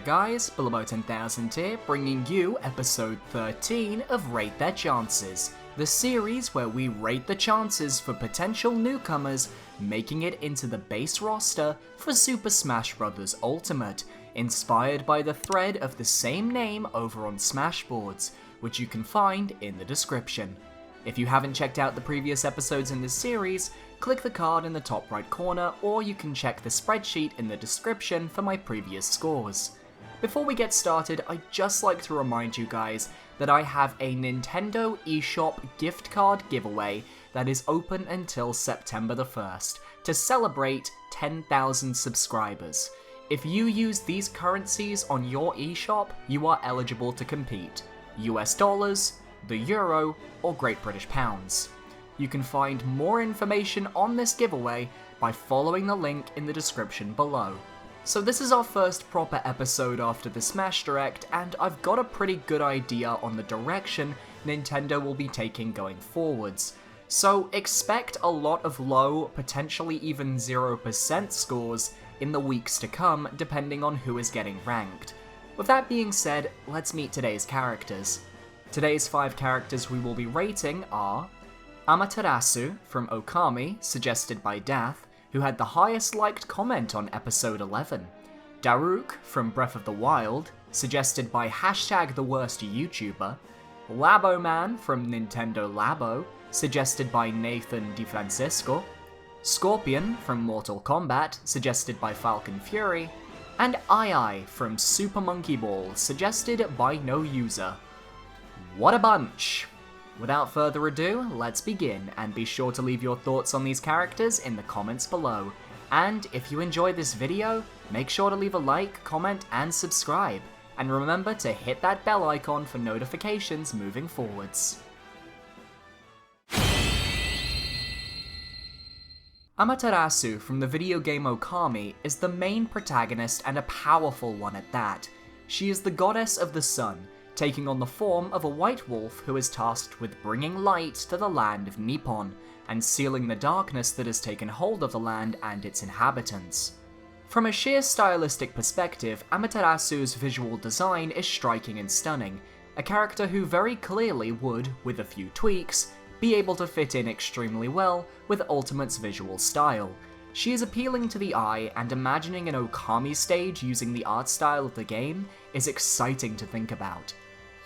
guys, Palermo 10,000 here, bringing you episode 13 of Rate Their Chances, the series where we rate the chances for potential newcomers making it into the base roster for Super Smash Bros. Ultimate, inspired by the thread of the same name over on Smashboards, which you can find in the description. If you haven't checked out the previous episodes in this series, click the card in the top right corner, or you can check the spreadsheet in the description for my previous scores. Before we get started, I'd just like to remind you guys that I have a Nintendo eShop gift card giveaway that is open until September the 1st to celebrate 10,000 subscribers. If you use these currencies on your eShop, you are eligible to compete. US dollars, the euro, or Great British pounds. You can find more information on this giveaway by following the link in the description below. So this is our first proper episode after the Smash Direct, and I've got a pretty good idea on the direction Nintendo will be taking going forwards. So expect a lot of low, potentially even 0% scores in the weeks to come, depending on who is getting ranked. With that being said, let's meet today's characters. Today's 5 characters we will be rating are Amaterasu from Okami, suggested by Dath, who had the highest liked comment on episode 11. Daruk from Breath of the Wild, suggested by #TheWorstYouTuber. Labo Man from Nintendo Labo, suggested by Nathan DeFrancisco. Scorpion from Mortal Kombat, suggested by Falcon Fury. And Aiai from Super Monkey Ball, suggested by no user. What a bunch! Without further ado, let's begin, and be sure to leave your thoughts on these characters in the comments below. And if you enjoyed this video, make sure to leave a like, comment, and subscribe. And remember to hit that bell icon for notifications moving forwards. Amaterasu from the video game Okami is the main protagonist and a powerful one at that. She is the goddess of the sun, taking on the form of a white wolf who is tasked with bringing light to the land of Nippon, and sealing the darkness that has taken hold of the land and its inhabitants. From a sheer stylistic perspective, Amaterasu's visual design is striking and stunning, a character who very clearly would, with a few tweaks, be able to fit in extremely well with Ultimate's visual style. She is appealing to the eye, and imagining an Okami stage using the art style of the game is exciting to think about.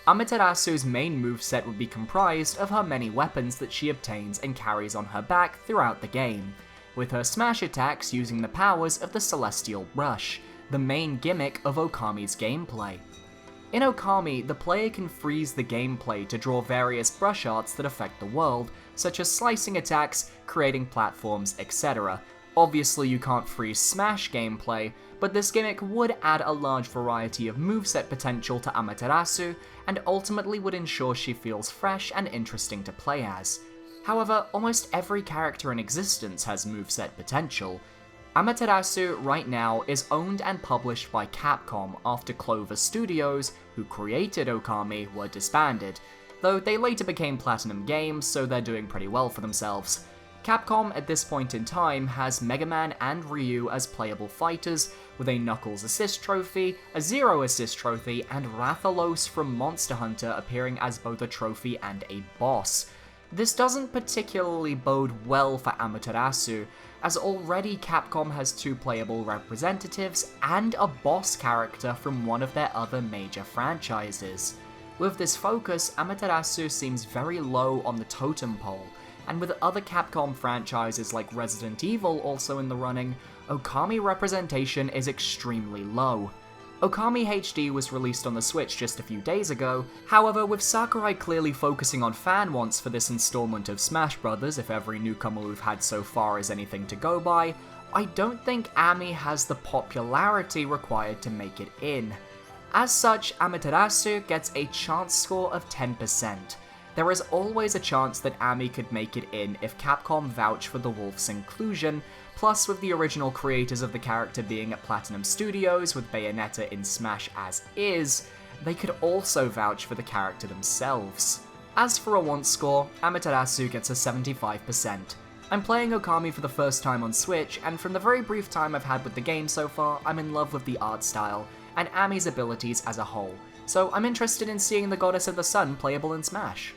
Amaterasu's main moveset would be comprised of her many weapons that she obtains and carries on her back throughout the game, with her smash attacks using the powers of the Celestial Brush, the main gimmick of Okami's gameplay. In Okami, the player can freeze the gameplay to draw various brush arts that affect the world, such as slicing attacks, creating platforms, etc. Obviously you can't freeze Smash gameplay, but this gimmick would add a large variety of moveset potential to Amaterasu, and ultimately would ensure she feels fresh and interesting to play as. However, almost every character in existence has moveset potential. Amaterasu right now is owned and published by Capcom after Clover Studios, who created Okami, were disbanded, though they later became Platinum Games, so they're doing pretty well for themselves. Capcom at this point in time has Mega Man and Ryu as playable fighters, with a Knuckles assist trophy, a Zero assist trophy, and Rathalos from Monster Hunter appearing as both a trophy and a boss. This doesn't particularly bode well for Amaterasu, as already Capcom has 2 playable representatives and a boss character from one of their other major franchises. With this focus, Amaterasu seems very low on the totem pole, and with other Capcom franchises like Resident Evil also in the running, Okami representation is extremely low. Okami HD was released on the Switch just a few days ago, however, with Sakurai clearly focusing on fan wants for this installment of Smash Bros, if every newcomer we've had so far is anything to go by, I don't think Ami has the popularity required to make it in. As such, Amaterasu gets a chance score of 10%. There is always a chance that Ami could make it in if Capcom vouch for the wolf's inclusion, plus with the original creators of the character being at Platinum Studios with Bayonetta in Smash as is, they could also vouch for the character themselves. As for a want score, Amaterasu gets a 75%. I'm playing Okami for the first time on Switch, and from the very brief time I've had with the game so far, I'm in love with the art style, and Ami's abilities as a whole, so I'm interested in seeing the Goddess of the Sun playable in Smash.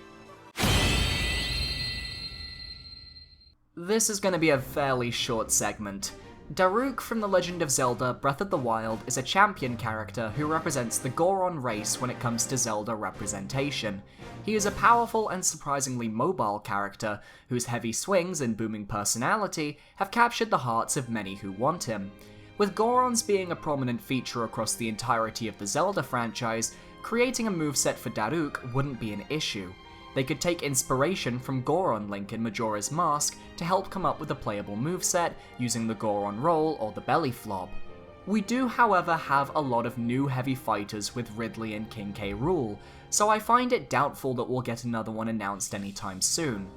This is going to be a fairly short segment. Daruk from The Legend of Zelda Breath of the Wild is a champion character who represents the Goron race when it comes to Zelda representation. He is a powerful and surprisingly mobile character, whose heavy swings and booming personality have captured the hearts of many who want him. With Gorons being a prominent feature across the entirety of the Zelda franchise, creating a moveset for Daruk wouldn't be an issue. They could take inspiration from Goron Link in Majora's Mask to help come up with a playable moveset using the Goron Roll or the Belly Flop. We do, however, have a lot of new heavy fighters with Ridley and King K. Rool, so I find it doubtful that we'll get another one announced anytime soon.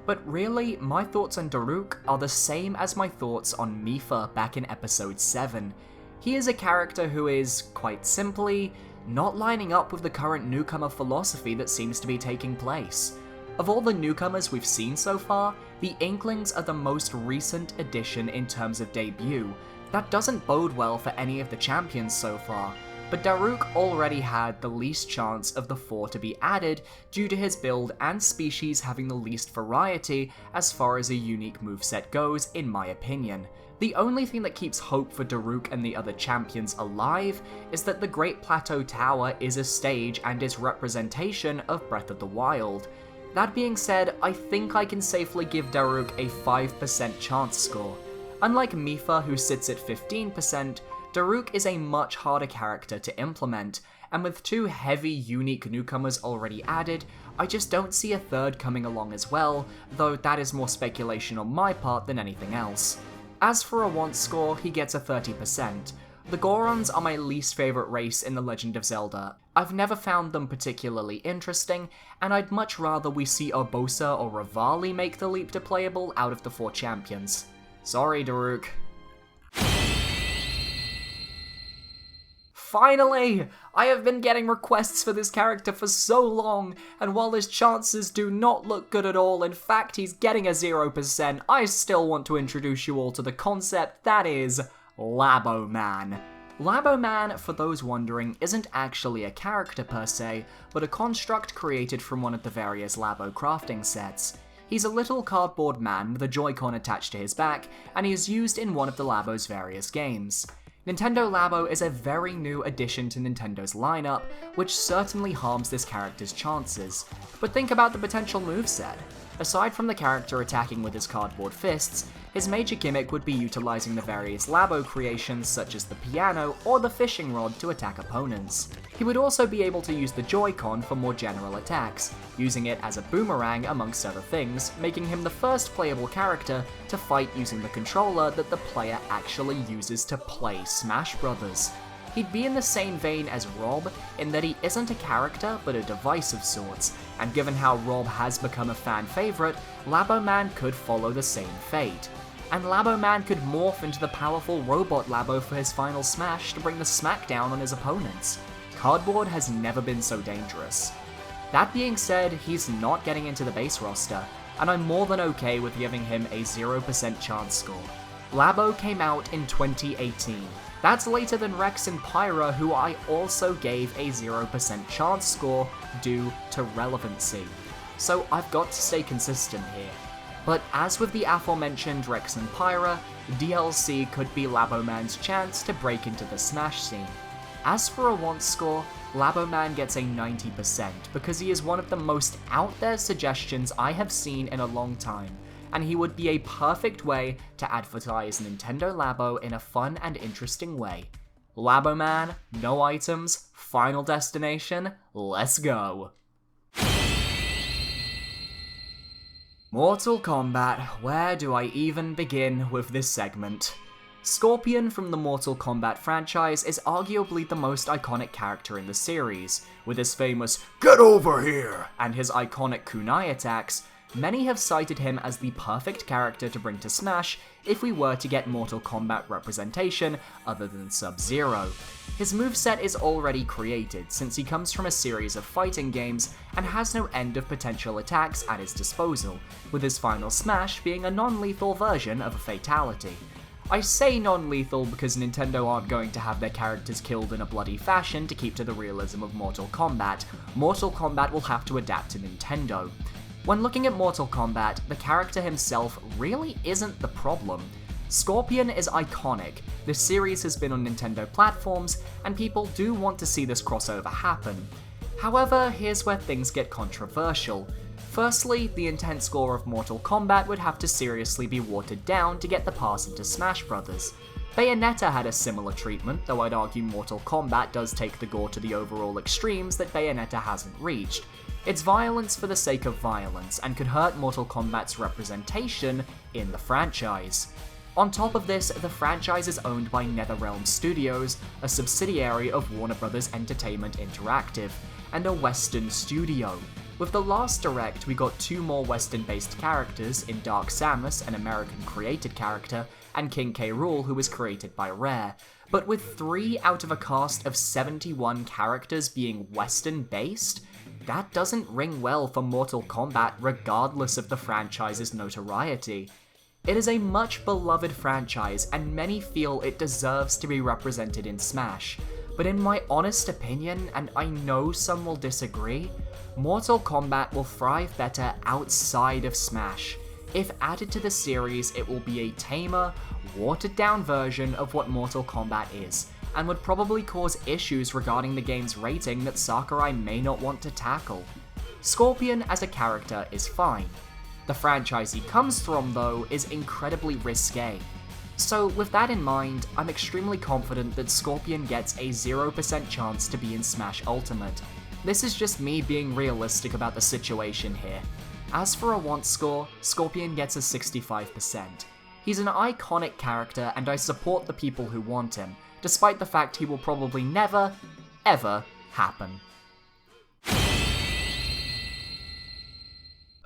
But really, my thoughts on Daruk are the same as my thoughts on Mipha back in episode 7. He is a character who is, quite simply, not lining up with the current newcomer philosophy that seems to be taking place. Of all the newcomers we've seen so far, the Inklings are the most recent addition in terms of debut. That doesn't bode well for any of the champions so far, but Daruk already had the least chance of the 4 to be added due to his build and species having the least variety as far as a unique moveset goes, in my opinion. The only thing that keeps hope for Daruk and the other champions alive is that the Great Plateau Tower is a stage and is representation of Breath of the Wild. That being said, I think I can safely give Daruk a 5% chance score. Unlike Mipha, who sits at 15%, Daruk is a much harder character to implement, and with 2 heavy, unique newcomers already added, I just don't see a third coming along as well, though that is more speculation on my part than anything else. As for a want score, he gets a 30%. The Gorons are my least favourite race in The Legend of Zelda. I've never found them particularly interesting, and I'd much rather we see Urbosa or Revali make the leap to playable out of the 4 champions. Sorry, Daruk. Finally! I have been getting requests for this character for so long, and while his chances do not look good at all, in fact he's getting a 0%, I still want to introduce you all to the concept that is Labo Man. Labo Man, for those wondering, isn't actually a character per se, but a construct created from one of the various Labo crafting sets. He's a little cardboard man with a Joy-Con attached to his back, and he is used in one of the Labo's various games. Nintendo Labo is a very new addition to Nintendo's lineup, which certainly harms this character's chances. But think about the potential moveset. Aside from the character attacking with his cardboard fists, his major gimmick would be utilizing the various Labo creations such as the piano or the fishing rod to attack opponents. He would also be able to use the Joy-Con for more general attacks, using it as a boomerang amongst other things, making him the first playable character to fight using the controller that the player actually uses to play Smash Bros. He'd be in the same vein as Rob, in that he isn't a character but a device of sorts, and given how Rob has become a fan favourite, Labo Man could follow the same fate. And Labo Man could morph into the powerful Robot Labo for his final smash to bring the smackdown on his opponents. Cardboard has never been so dangerous. That being said, he's not getting into the base roster, and I'm more than okay with giving him a 0% chance score. Labo came out in 2018. That's later than Rex and Pyra, who I also gave a 0% chance score due to relevancy. So I've got to stay consistent here. But as with the aforementioned Rex and Pyra, DLC could be Labo Man's chance to break into the Smash scene. As for a want score, Labo Man gets a 90% because he is one of the most out there suggestions I have seen in a long time, and he would be a perfect way to advertise Nintendo Labo in a fun and interesting way. Labo Man, no items, final destination, let's go! Mortal Kombat, where do I even begin with this segment? Scorpion from the Mortal Kombat franchise is arguably the most iconic character in the series. With his famous "Get over here!" and his iconic kunai attacks, many have cited him as the perfect character to bring to Smash if we were to get Mortal Kombat representation other than Sub-Zero. His moveset is already created since he comes from a series of fighting games and has no end of potential attacks at his disposal, with his final smash being a non-lethal version of a fatality. I say non-lethal because Nintendo aren't going to have their characters killed in a bloody fashion to keep to the realism of Mortal Kombat. Mortal Kombat will have to adapt to Nintendo. When looking at Mortal Kombat, the character himself really isn't the problem. Scorpion is iconic, the series has been on Nintendo platforms, and people do want to see this crossover happen. However, here's where things get controversial. Firstly, the intent score of Mortal Kombat would have to seriously be watered down to get the pass into Smash Bros. Bayonetta had a similar treatment, though I'd argue Mortal Kombat does take the gore to the overall extremes that Bayonetta hasn't reached. It's violence for the sake of violence, and could hurt Mortal Kombat's representation in the franchise. On top of this, the franchise is owned by NetherRealm Studios, a subsidiary of Warner Bros. Entertainment Interactive, and a Western studio. With the last Direct, we got 2 more Western-based characters in Dark Samus, an American-created character, and King K. Rool, who was created by Rare. But with 3 out of a cast of 71 characters being Western-based, that doesn't ring well for Mortal Kombat regardless of the franchise's notoriety. It is a much beloved franchise, and many feel it deserves to be represented in Smash. But in my honest opinion, and I know some will disagree, Mortal Kombat will thrive better outside of Smash. If added to the series, it will be a tamer, watered-down version of what Mortal Kombat is, and would probably cause issues regarding the game's rating that Sakurai may not want to tackle. Scorpion as a character is fine. The franchise he comes from, though, is incredibly risque. So with that in mind, I'm extremely confident that Scorpion gets a 0% chance to be in Smash Ultimate. This is just me being realistic about the situation here. As for a want score, Scorpion gets a 65%. He's an iconic character, and I support the people who want him, despite the fact he will probably never, ever happen.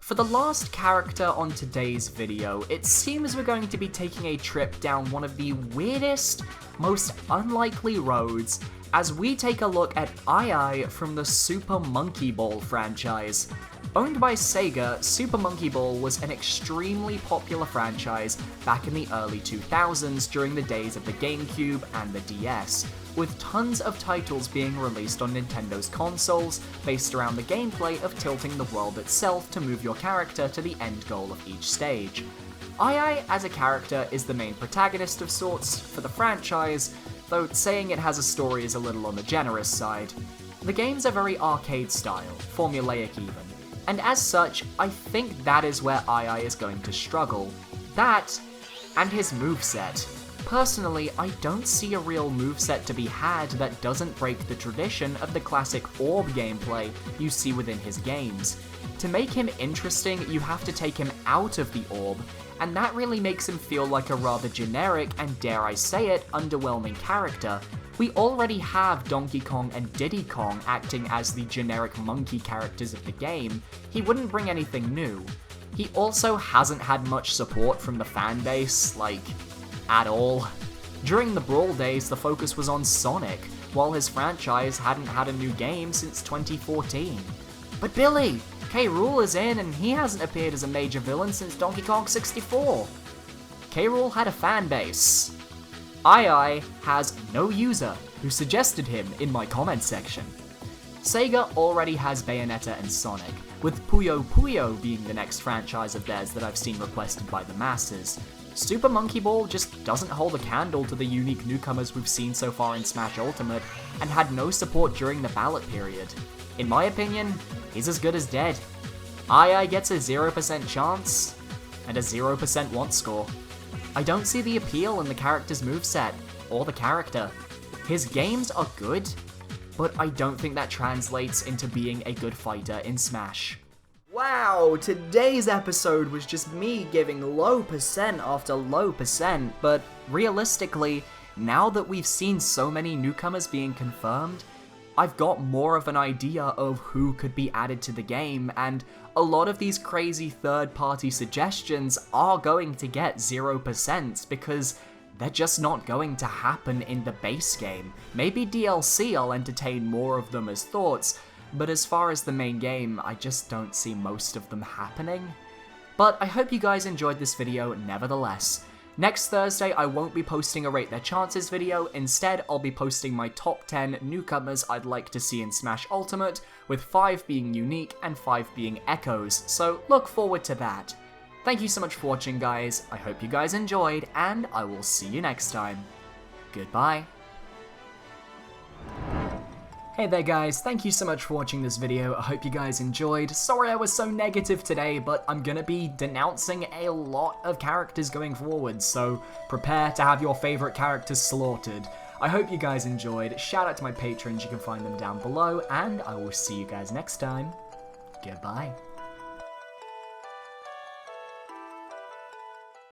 For the last character on today's video, it seems we're going to be taking a trip down one of the weirdest, most unlikely roads as we take a look at Aiai from the Super Monkey Ball franchise. Owned by Sega, Super Monkey Ball was an extremely popular franchise back in the early 2000s during the days of the GameCube and the DS, with tons of titles being released on Nintendo's consoles based around the gameplay of tilting the world itself to move your character to the end goal of each stage. Aiai as a character is the main protagonist of sorts for the franchise, though saying it has a story is a little on the generous side. The games are very arcade style, formulaic even, and as such, I think that is where Aiai is going to struggle. That, and his moveset. Personally, I don't see a real moveset to be had that doesn't break the tradition of the classic orb gameplay you see within his games. To make him interesting, you have to take him out of the orb, and that really makes him feel like a rather generic and, dare I say it, underwhelming character. We already have Donkey Kong and Diddy Kong acting as the generic monkey characters of the game. He wouldn't bring anything new. He also hasn't had much support from the fanbase, like, at all. During the Brawl days, the focus was on Sonic, while his franchise hadn't had a new game since 2014. But Billy, K. Rool is in and he hasn't appeared as a major villain since Donkey Kong 64. K. Rool had a fanbase. Aiai has no user who suggested him in my comment section. Sega already has Bayonetta and Sonic, with Puyo Puyo being the next franchise of theirs that I've seen requested by the masses. Super Monkey Ball just doesn't hold a candle to the unique newcomers we've seen so far in Smash Ultimate, and had no support during the ballot period. In my opinion, he's as good as dead. Aiai gets a 0% chance, and a 0% want score. I don't see the appeal in the character's moveset, or the character. His games are good, but I don't think that translates into being a good fighter in Smash. Wow, today's episode was just me giving low percent after low percent, but realistically, now that we've seen so many newcomers being confirmed, I've got more of an idea of who could be added to the game, and a lot of these crazy third-party suggestions are going to get 0% because they're just not going to happen in the base game. Maybe DLC I'll entertain more of them as thoughts, but as far as the main game, I just don't see most of them happening. But I hope you guys enjoyed this video nevertheless. Next Thursday, I won't be posting a Rate Their Chances video. Instead, I'll be posting my top 10 newcomers I'd like to see in Smash Ultimate, with 5 being unique and 5 being echoes, so look forward to that. Thank you so much for watching, guys. I hope you guys enjoyed, and I will see you next time. Goodbye. Hey there guys, thank you so much for watching this video. I hope you guys enjoyed. Sorry I was so negative today, but I'm gonna be denouncing a lot of characters going forward, so prepare to have your favorite characters slaughtered. I hope you guys enjoyed. Shout out to my patrons, you can find them down below, and I will see you guys next time. Goodbye.